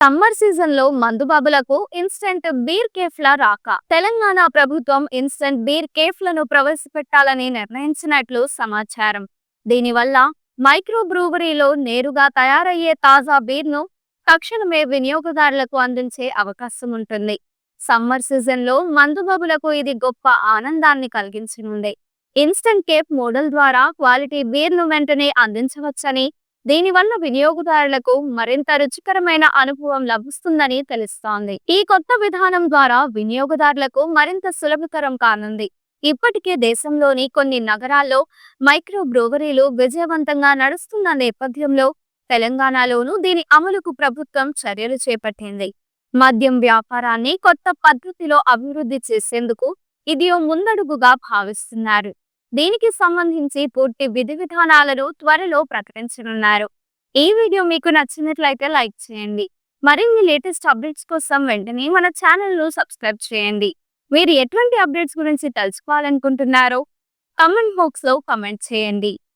Summer season లో మందుబాబులకు instant beer కేఫ్ల రాక తెలంగాణ ప్రభుత్వం ఇన్స్టెంట్ బీర్ కేఫ్లను ప్రవేశపెట్టాలని నిర్ణయించినట్లు సమాచారం. దీనివల్ల మైక్రో బ్రూవరీలో నేరుగా తయారయ్యే తాజా బీర్ను తక్షణమే వినియోగదారులకు అందించే అవకాశం ఉంటుంది. సమ్మర్ సీజన్ లో మందుబాబులకు ఇది గొప్ప ఆనందాన్ని కలిగించనుంది. ఇన్స్టెంట్ కేఫ్ మోడల్ ద్వారా క్వాలిటీ బీర్ను వెంటనే అందించవచ్చని, దీనివల్ల వినియోగదారులకు మరింత రుచికరమైన అనుభవం లభిస్తుందని తెలుస్తోంది. ఈ కొత్త విధానం ద్వారా వినియోగదారులకు మరింత సులభతరం కానుంది. ఇప్పటికే దేశంలోని కొన్ని నగరాల్లో మైక్రో బ్రూవరీలు విజయవంతంగా నడుస్తున్న నేపథ్యంలో తెలంగాణలోనూ దీని అమలుకు ప్రభుత్వం చర్యలు చేపట్టింది. మద్యం వ్యాపారాన్ని కొత్త పద్ధతిలో అభివృద్ధి చేసేందుకు ఇది ఓ ముందడుగుగా భావిస్తున్నారు. దీనికి సంబంధించి పూర్తి విధి విధానాలను త్వరలో ప్రకటించనున్నారు. ఈ వీడియో మీకు నచ్చినట్లయితే లైక్ చేయండి. మరిన్ని లేటెస్ట్ అప్డేట్స్ కోసం వెంటనే మన ఛానల్ ను సబ్స్క్రైబ్ చేయండి. మీరు ఎటువంటి అప్డేట్స్ గురించి తెలుసుకోవాలనుకుంటున్నారో కామెంట్ బాక్స్ లో కామెంట్ చేయండి.